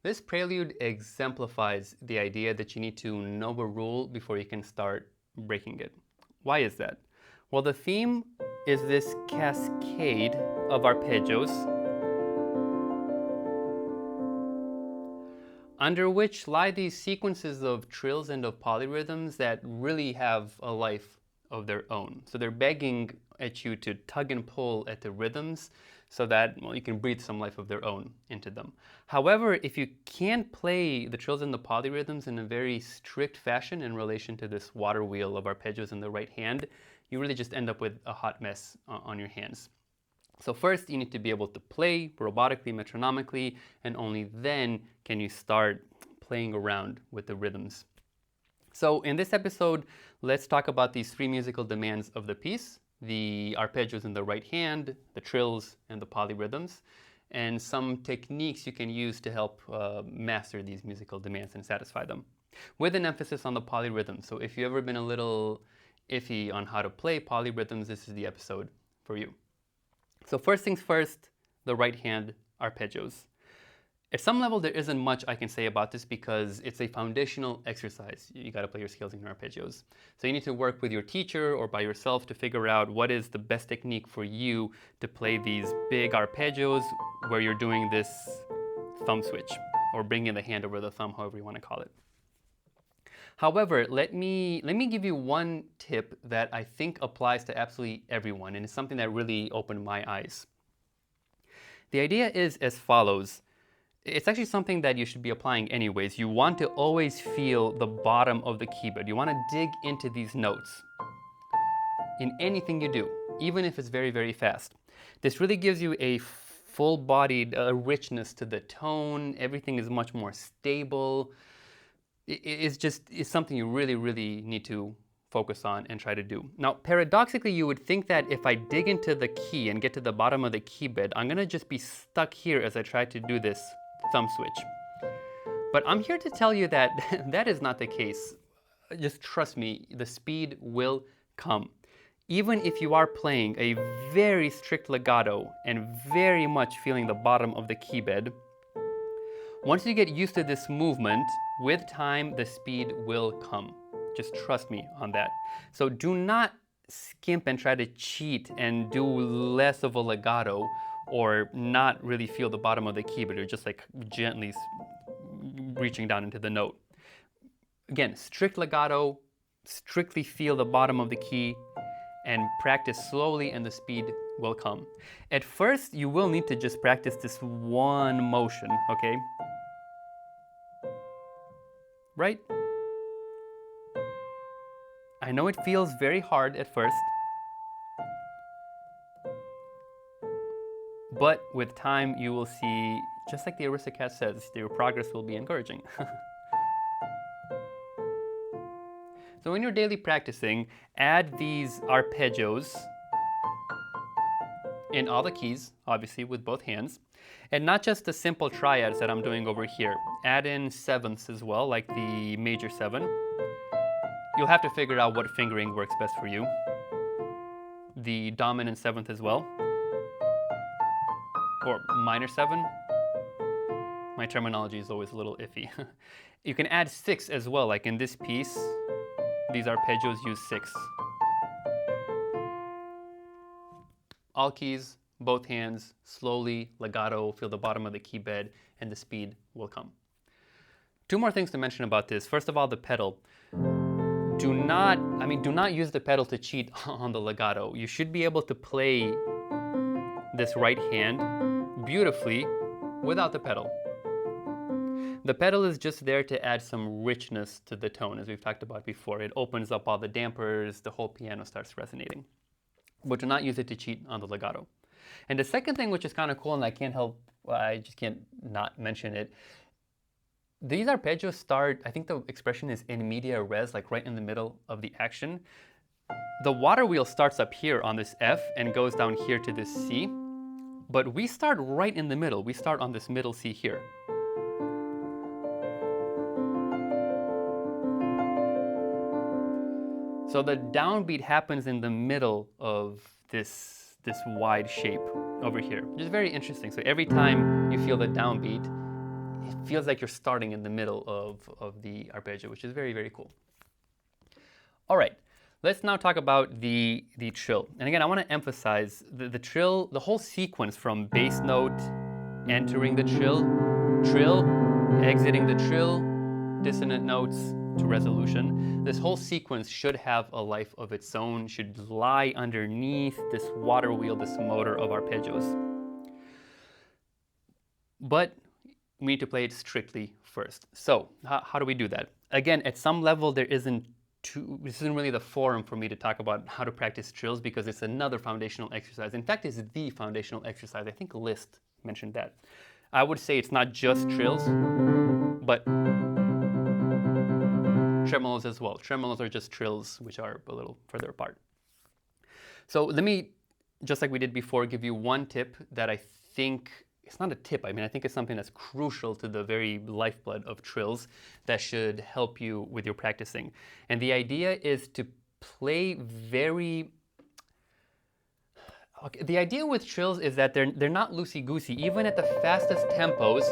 This prelude exemplifies the idea that you need to know a rule before you can start breaking it. Why is that? Well, the theme is this cascade of arpeggios under which lie these sequences of trills and of polyrhythms that really have a life of their own. So they're begging at you to tug and pull at the rhythms so that, well, you can breathe some life of their own into them. However, if you can't play the trills and the polyrhythms in a very strict fashion in relation to this water wheel of arpeggios in the right hand, you really just end up with a hot mess on your hands. So first, you need to be able to play robotically, metronomically, and only then can you start playing around with the rhythms. So in this episode, let's talk about these three musical demands of the piece: the arpeggios in the right hand, the trills, and the polyrhythms, and some techniques you can use to help master these musical demands and satisfy them, with an emphasis on the polyrhythms. So if you've ever been a little iffy on how to play polyrhythms, this is the episode for you. So first things first, the right hand arpeggios. At some level, there isn't much I can say about this because it's a foundational exercise. You got to play your scales in your arpeggios. So you need to work with your teacher or by yourself to figure out what is the best technique for you to play these big arpeggios where you're doing this thumb switch or bringing the hand over the thumb, however you want to call it. However, let me give you one tip that I think applies to absolutely everyone, and it's something that really opened my eyes. The idea is as follows. It's actually something that you should be applying anyways. You want to always feel the bottom of the keyboard. You want to dig into these notes in anything you do, even if it's very, very fast. This really gives you a full-bodied richness to the tone. Everything is much more stable. It's something you really, really need to focus on and try to do. Now, paradoxically, you would think that if I dig into the key and get to the bottom of the key bed, I'm gonna just be stuck here as I try to do this thumb switch. But I'm here to tell you that that is not the case. Just trust me, the speed will come. Even if you are playing a very strict legato and very much feeling the bottom of the key bed, once you get used to this movement, with time, the speed will come. Just trust me on that. So do not skimp and try to cheat and do less of a legato or not really feel the bottom of the keyboard or just like gently reaching down into the note. Again, strict legato, strictly feel the bottom of the key and practice slowly and the speed will come. At first, you will need to just practice this one motion, okay? Right? I know it feels very hard at first, but with time you will see, just like the Aristocrat says, your progress will be encouraging. So when you're daily practicing, add these arpeggios in all the keys, obviously with both hands, and not just the simple triads that I'm doing over here. Add in sevenths as well, like the major 7. You'll have to figure out what fingering works best for you. The dominant 7th as well, or minor 7. My terminology is always a little iffy. You can add 6 as well, like in this piece, these arpeggios use 6. All keys, both hands, slowly, legato, feel the bottom of the key bed, and the speed will come. 2 more things to mention about this. First of all, the pedal. Do not use the pedal to cheat on the legato. You should be able to play this right hand beautifully without the pedal. The pedal is just there to add some richness to the tone, as we've talked about before. It opens up all the dampers, the whole piano starts resonating. But do not use it to cheat on the legato. And the second thing, which is kind of cool, and I just can't not mention it, these arpeggios start, I think the expression is in media res, like right in the middle of the action. The water wheel starts up here on this F and goes down here to this C, but we start right in the middle. We start on this middle C here. So the downbeat happens in the middle of this wide shape over here, which is very interesting. So every time you feel the downbeat, it feels like you're starting in the middle of the arpeggio, which is very, very cool. All right, let's now talk about the trill. And again, I want to emphasize the trill, the whole sequence from bass note, entering the trill, exiting the trill, dissonant notes to resolution. This whole sequence should have a life of its own, should lie underneath this water wheel, this motor of arpeggios. But we need to play it strictly first. So how do we do that? Again, at some level, this isn't really the forum for me to talk about how to practice trills, because it's another foundational exercise. In fact, it's the foundational exercise. I think Liszt mentioned that. I would say it's not just trills, but tremolos as well. Tremolos are just trills, which are a little further apart. So let me, just like we did before, give you one tip that I think, it's not a tip, I mean, I think it's something that's crucial to the very lifeblood of trills that should help you with your practicing. And the idea is to play very... Okay, the idea with trills is that they're not loosey-goosey. Even at the fastest tempos,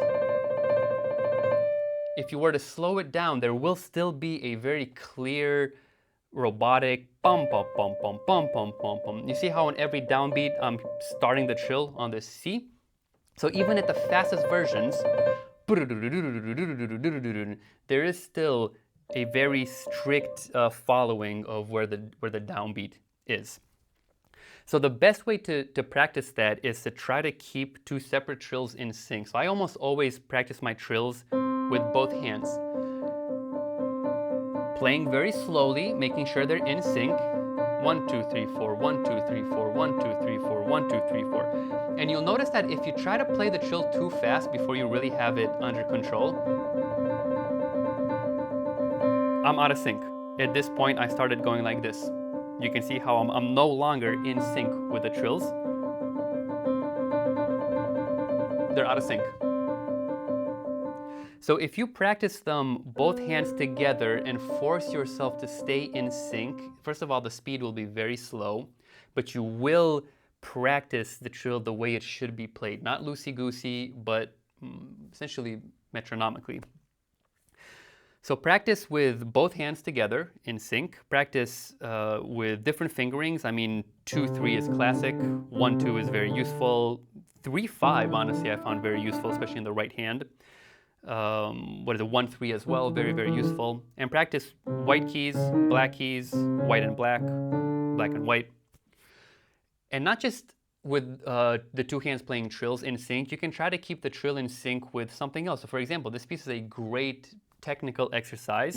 if you were to slow it down, there will still be a very clear, robotic bum bum bum bum bum bum bum bum. You see how on every downbeat I'm starting the trill on the C? So even at the fastest versions, there is still a very strict following of where the downbeat is. So the best way to practice that is to try to keep two separate trills in sync. So I almost always practice my trills with both hands, playing very slowly, making sure they're in sync. 1, 2, 3, 4, 1, 2, 3, 4, 1, 2, 3, 4, 1, 2, 3, 4. And you'll notice that if you try to play the trill too fast before you really have it under control, I'm out of sync. At this point, I started going like this. You can see how I'm no longer in sync with the trills. They're out of sync. So if you practice them both hands together and force yourself to stay in sync, first of all, the speed will be very slow, but you will practice the trill the way it should be played. Not loosey-goosey, but essentially metronomically. So practice with both hands together in sync. Practice with different fingerings. I mean, 2-3 is classic. 1-2 is very useful. 3-5, honestly, I found very useful, especially in the right hand. 1-3 as well, very, very useful. And practice white keys, white and black and white. And not just with the two hands playing trills in sync, you can try to keep the trill in sync with something else. So for example, this piece is a great technical exercise.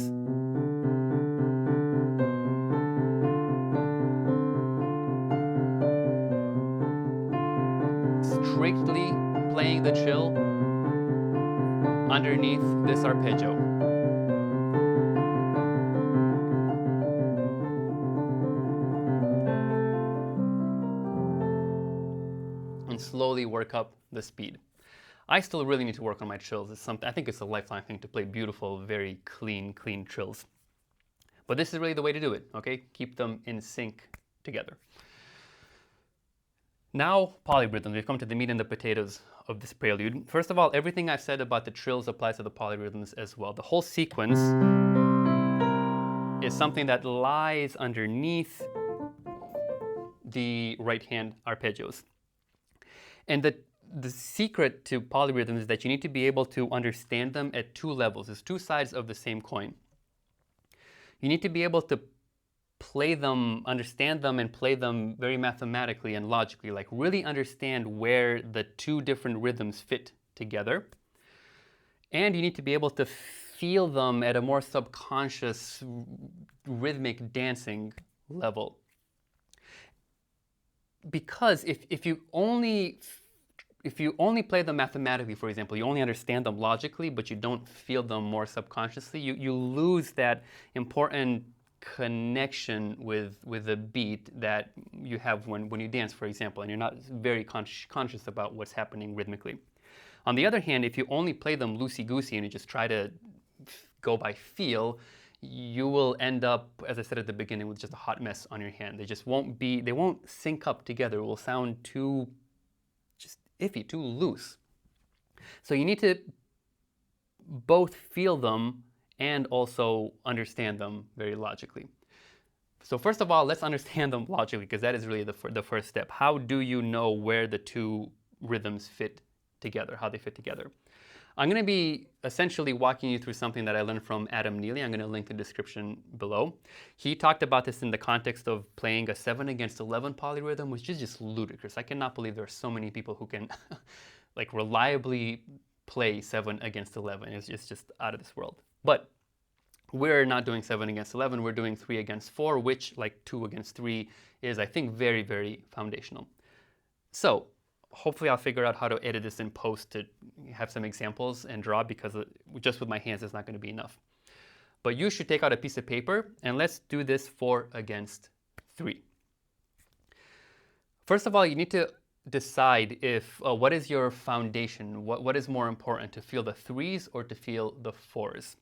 Strictly playing the trill underneath this arpeggio. And slowly work up the speed. I still really need to work on my trills. It's something, I think it's a lifelong thing to play beautiful, very clean trills. But this is really the way to do it, okay? Keep them in sync together. Now, polyrhythms. We've come to the meat and the potatoes of this prelude. First of all, everything I've said about the trills applies to the polyrhythms as well. The whole sequence is something that lies underneath the right-hand arpeggios. And the secret to polyrhythms is that you need to be able to understand them at two levels. There's two sides of the same coin. You need to be able to play them, understand them, and play them very mathematically and logically, like really understand where the two different rhythms fit together. And you need to be able to feel them at a more subconscious, rhythmic dancing level. Because if you only play them mathematically, for example, you only understand them logically, but you don't feel them more subconsciously, you lose that important connection with the beat that you have when you dance, for example, and you're not very conscious about what's happening rhythmically. On the other hand, if you only play them loosey-goosey and you just try to go by feel, you will end up, as I said at the beginning, with just a hot mess on your hand. They won't sync up together. It will sound too just iffy, too loose. So you need to both feel them and also understand them very logically. So first of all, let's understand them logically, because that is really the first step. How do you know where the two rhythms fit together, how they fit together? I'm going to be essentially walking you through something that I learned from Adam Neely. I'm going to link the description below. He talked about this in the context of playing a 7 against 11 polyrhythm, which is just ludicrous. I cannot believe there are so many people who can like reliably play 7 against 11. It's just out of this world. But we're not doing 7 against 11. We're doing 3 against 4, which, like 2 against 3, is, I think, very, very foundational. So hopefully I'll figure out how to edit this in post to have some examples and draw, because just with my hands it's not going to be enough. But you should take out a piece of paper and let's do this 4 against 3. First of all, you need to decide if what is your foundation, what is more important, to feel the 3s or to feel the 4s.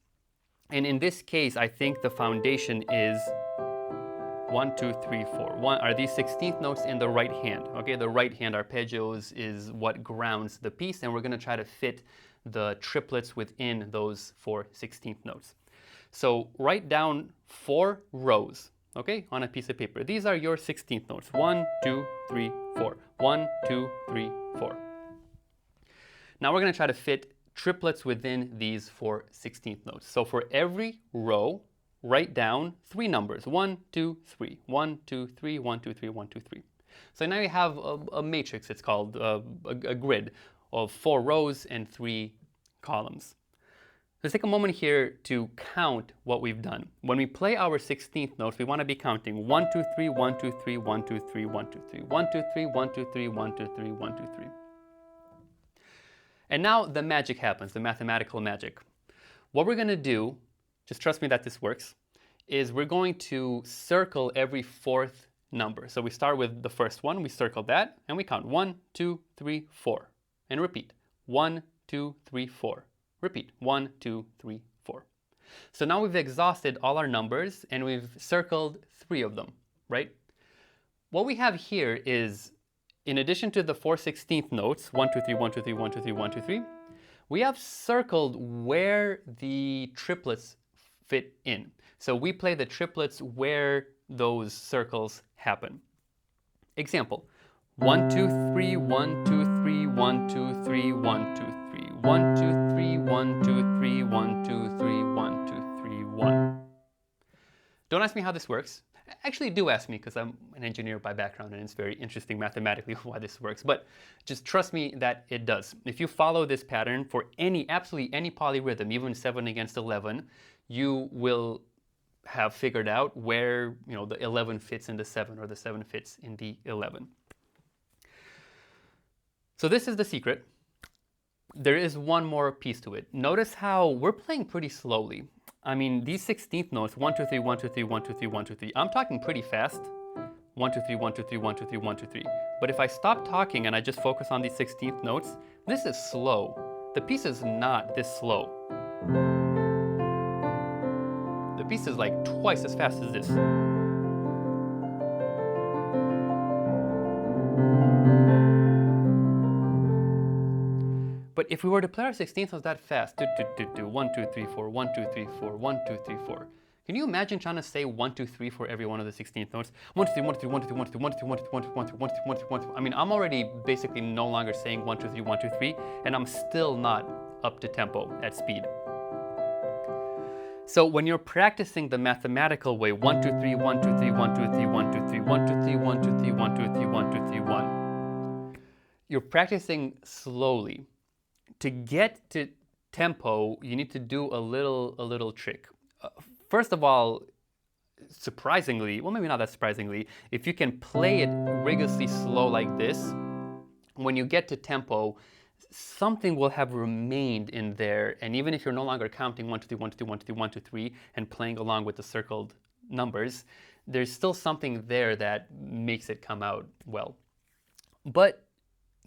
And in this case, I think the foundation is 1, 2, 3, 4. One are these 16th notes in the right hand. Okay, the right hand arpeggios is what grounds the piece, and we're going to try to fit the triplets within those 4 16th notes. So write down 4 rows, okay, on a piece of paper. These are your 16th notes. 1, 2, 3, 4. 1, 2, 3, 4. Now we're going to try to fit triplets within these 4 16th notes. So for every row, write down 3 numbers. 1, 2, 3. 1, 2, 3, 1, 2, 3, 1, 2, 3. So now you have a matrix, it's called, a grid of 4 rows and 3 columns. Let's take a moment here to count what we've done. When we play our 16th notes, we want to be counting 1, 2, 3, 1, 2, 3, 1, 2, 3, 1, 2, 3, 1, 2, 3, 1, 2, 3, 1, 2, 3, 1, 2, 3. And now the magic happens, the mathematical magic. What we're going to do, just trust me that this works, is we're going to circle every 4th number. So we start with the first one, we circle that, and we count 1, 2, 3, 4. And repeat. 1, 2, 3, 4. Repeat. 1, 2, 3, 4. So now we've exhausted all our numbers, and we've circled 3 of them, right? What we have here is, in addition to the 4 16th notes, 1, 2, 3, 1, 2, 3, 1, 2, 3, 1, 2, 3, we have circled where the triplets fit in. So we play the triplets where those circles happen. Example, 1, 2, 3, 1, 2, 3, 1, 2, 3, 1, 2, 3, 1, 2, 3, 1, 2, 3, 1, 2, 3, 1, 2, 3, 1. Don't ask me how this works. Actually, do ask me, because I'm an engineer by background and it's very interesting mathematically why this works. But just trust me that it does. If you follow this pattern for absolutely any polyrhythm, even 7 against 11, you will have figured out where the 11 fits in the 7 or the 7 fits in the 11. So this is the secret. There is one more piece to it. Notice how we're playing pretty slowly. I mean, these 16th notes, 1, 2, 3, 1, 2, 3, 1, 2, 3, 1, 2, 3. I'm talking pretty fast. 1, 2, 3, 1, 2, 3, 1, 2, 3, 1, 2, 3. But if I stop talking and I just focus on these 16th notes, this is slow. The piece is not this slow. The piece is like twice as fast as this. But if we were to play our 16th notes that fast, 1, 2, 3, 4, 1, 2, 3, 4, 1, 2, 3, 4. Can you imagine trying to say 1, 2, 3 for every one of the 16th notes? 1, 2, 3, 1, 2, 3, 1, 2, 3, 1, 2, 3, 1, 2, 3, 1, 2, 3, 1, 2, 3, 1, 2, 3, 1, 2, 3, 1, 2, 3, 1, 2, 3, 1, 2, 3. I mean, I'm already basically no longer saying 1, 2, 3, 1, 2, 3, and I'm still not up to tempo at speed. So when you're practicing the mathematical way, 1, 2, 3, 1, 2, 3, 1, 2, 3, 1, 2, 3, 1, 2, 3, 1, 2, 3, 1, 2, 3, 1, 2, 3, 1, you're practicing slowly. To get to tempo, you need to do a little trick. First of all, surprisingly, well, maybe not that surprisingly, if you can play it rigorously slow like this, when you get to tempo, something will have remained in there. And even if you're no longer counting 1, 2, 3, 1, 2, 3, 1, 2, 3, 1, 2, 3, and playing along with the circled numbers, there's still something there that makes it come out well. But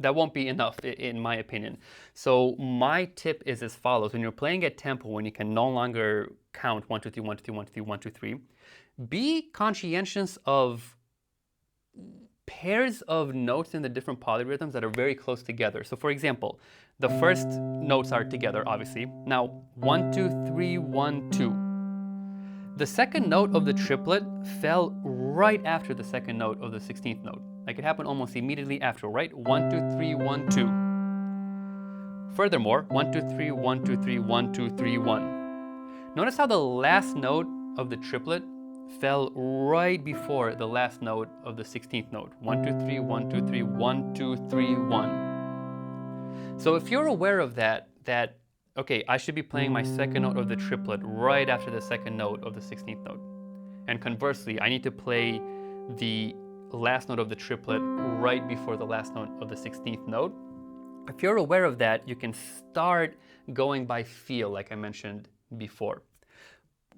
that won't be enough, in my opinion. So my tip is as follows. When you're playing at tempo, when you can no longer count 1, 2, 3, 1, 2, 3, 1, 2, 3, 1, 2, 3, be conscientious of pairs of notes in the different polyrhythms that are very close together. So for example, the first notes are together, obviously. Now, 1, 2, 3, 1, 2. The second note of the triplet fell right after the second note of the 16th note. Like it happened almost immediately after, right? 1, 2, 3, 1, 2. Furthermore, 1, 2, 3, 1, 2, 3, 1, 2, 3, 1. Notice how the last note of the triplet fell right before the last note of the 16th note. 1, 2, 3, 1, 2, 3, 1, 2, 3, 1. So if you're aware of that, okay, I should be playing my second note of the triplet right after the second note of the 16th note. And conversely, I need to play the last note of the triplet right before the last note of the 16th note. If you're aware of that, you can start going by feel, like I mentioned before.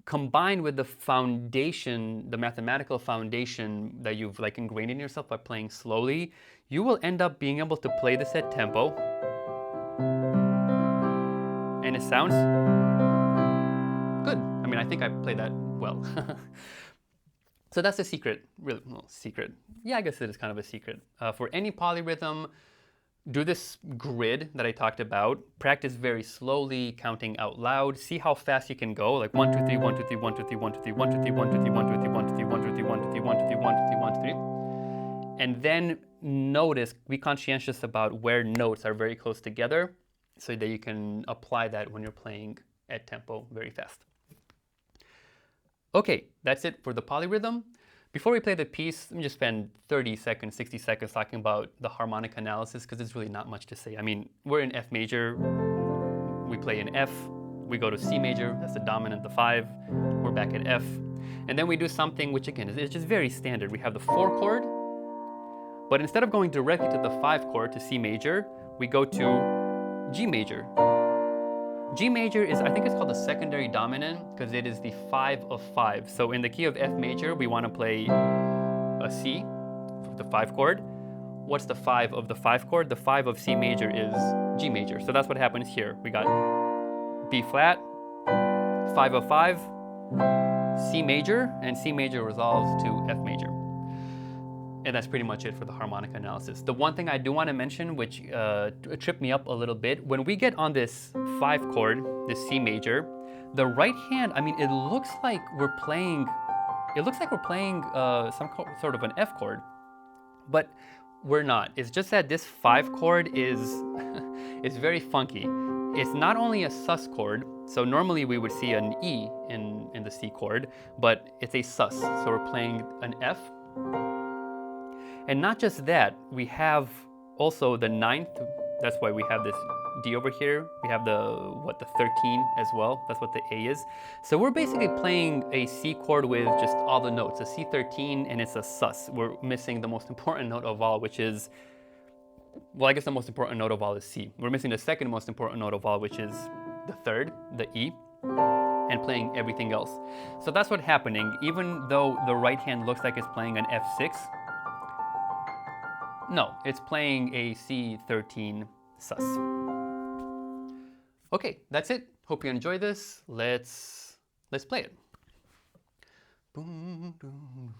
Combined with the foundation, the mathematical foundation that you've like ingrained in yourself by playing slowly, you will end up being able to play this at tempo. And it sounds good. I mean, I think I played that well. So that's a secret, really, well, secret. Yeah, I guess it is kind of a secret. For any polyrhythm, do this grid that I talked about. Practice very slowly, counting out loud. See how fast you can go, like 1, 2, 3, 1, 2, 3, 1, 2, 3, 1, 2, 3, 1, 2, 3, 1, 2, 3, 1, 2, 3, 1, 2, 3, 1, 2, 3, 1, 2, 3, 1, 2, 3, 1, 2, 3, 1, 2, 3, 1, 2, 3. And then notice, be conscientious about where notes are very close together so that you can apply that when you're playing at tempo very fast. Okay, that's it for the polyrhythm. Before we play the piece, let me just spend 30 seconds, 60 seconds talking about the harmonic analysis, because there's really not much to say. I mean, we're in F major, we play in F, we go to C major, that's the dominant, the 5, we're back at F. And then we do something which, again, is just very standard. We have the 4 chord, but instead of going directly to the 5 chord, to C major, we go to G major. G major is, I think it's called the secondary dominant because it is the 5 of 5. So in the key of F major, we want to play a C, the 5 chord. What's the 5 of the 5 chord? The 5 of C major is G major. So that's what happens here. We got B flat, 5 of 5, C major, and C major resolves to F major. And that's pretty much it for the harmonic analysis. The one thing I do want to mention, which tripped me up a little bit, when we get on this 5 chord, this C major, the right hand, I mean, it looks like we're playing some sort of an F chord, but we're not. It's just that this 5 chord is very funky. It's not only a sus chord, so normally we would see an E in the C chord, but it's a sus, so we're playing an F. And not just that, we have also the 9th, that's why we have this D over here. We have the 13 as well, that's what the A is. So we're basically playing a C chord with just all the notes, a C13 and it's a sus. We're missing the most important note of all, which is, well, I guess the most important note of all is C. We're missing the second most important note of all, which is the 3rd, the E, and playing everything else. So that's what's happening. Even though the right hand looks like it's playing an F6, no, it's playing a C13 sus. Okay, that's it. Hope you enjoy this. Let's play it. Boom, boom.